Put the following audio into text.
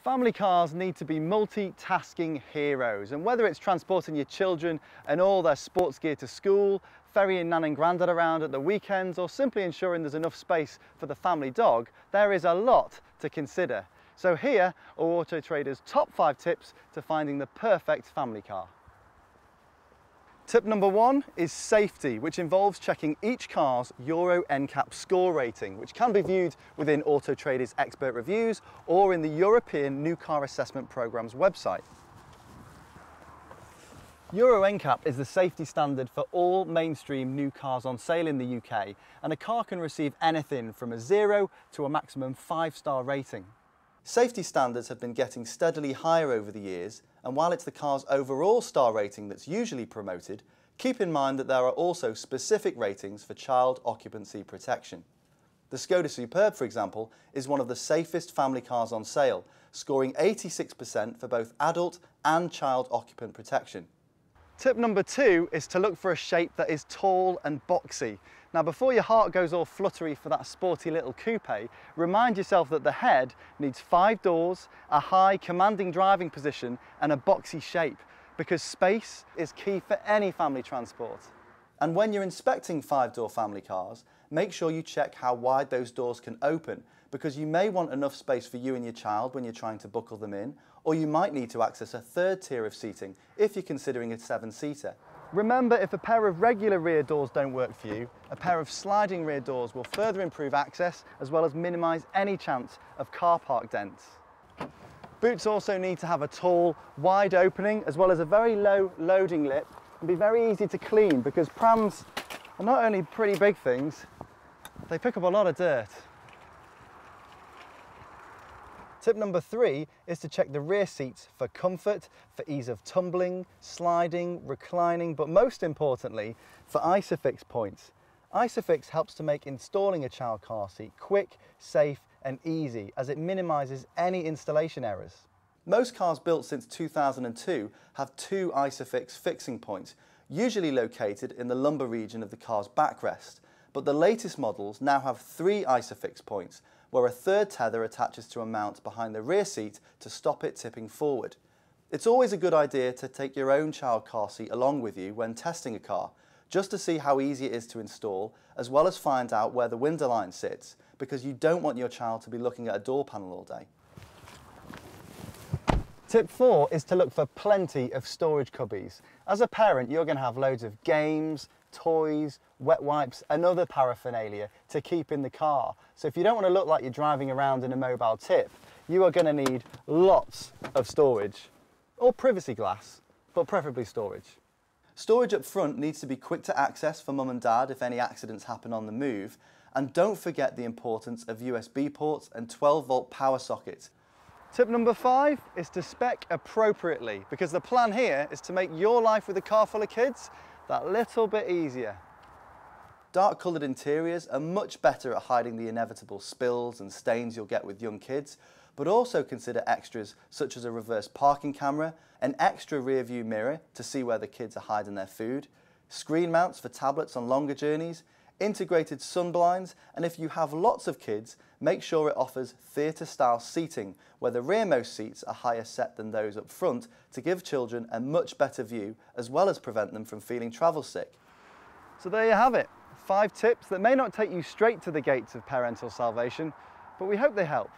Family cars need to be multitasking heroes, and whether it's transporting your children and all their sports gear to school, ferrying Nan and Grandad around at the weekends, or simply ensuring there's enough space for the family dog, there is a lot to consider. So here are Auto Trader's top 5 tips to finding the perfect family car. Tip number 1 is safety, which involves checking each car's Euro NCAP score rating, which can be viewed within Auto Trader's expert reviews or in the European New Car Assessment Programme's website. Euro NCAP is the safety standard for all mainstream new cars on sale in the UK, and a car can receive anything from a 0 to a maximum 5-star rating. Safety standards have been getting steadily higher over the years, and while it's the car's overall star rating that's usually promoted, keep in mind that there are also specific ratings for child occupancy protection. The Skoda Superb, for example, is one of the safest family cars on sale, scoring 86% for both adult and child occupant protection. Tip number 2 is to look for a shape that is tall and boxy. Now, before your heart goes all fluttery for that sporty little coupe, remind yourself that the head needs 5 doors, a high commanding driving position and a boxy shape, because space is key for any family transport. And when you're inspecting 5-door family cars, make sure you check how wide those doors can open, because you may want enough space for you and your child when you're trying to buckle them in, or you might need to access a 3rd tier of seating if you're considering a 7-seater. Remember, if a pair of regular rear doors don't work for you, a pair of sliding rear doors will further improve access as well as minimise any chance of car park dents. Boots also need to have a tall, wide opening as well as a very low loading lip and be very easy to clean, because prams are not only pretty big things, they pick up a lot of dirt. Tip number 3 is to check the rear seats for comfort, for ease of tumbling, sliding, reclining, but most importantly, for ISOFIX points. ISOFIX helps to make installing a child car seat quick, safe and easy, as it minimises any installation errors. Most cars built since 2002 have 2 ISOFIX fixing points, usually located in the lumbar region of the car's backrest, but the latest models now have 3 ISOFIX points, where a 3rd tether attaches to a mount behind the rear seat to stop it tipping forward. It's always a good idea to take your own child car seat along with you when testing a car, just to see how easy it is to install, as well as find out where the window line sits, because you don't want your child to be looking at a door panel all day. Tip 4 is to look for plenty of storage cubbies. As a parent, you're going to have loads of games, toys, wet wipes and other paraphernalia to keep in the car. So if you don't want to look like you're driving around in a mobile tip, you are going to need lots of storage, or privacy glass, but preferably storage. Storage up front needs to be quick to access for mum and dad if any accidents happen on the move, and don't forget the importance of USB ports and 12-volt power sockets. Tip number 5 is to spec appropriately, because the plan here is to make your life with a car full of kids that little bit easier. Dark coloured interiors are much better at hiding the inevitable spills and stains you'll get with young kids, but also consider extras such as a reverse parking camera, an extra rear view mirror to see where the kids are hiding their food, screen mounts for tablets on longer journeys, integrated sun blinds, and if you have lots of kids, make sure it offers theatre-style seating where the rearmost seats are higher set than those up front to give children a much better view as well as prevent them from feeling travel sick. So there you have it, 5 tips that may not take you straight to the gates of parental salvation, but we hope they help.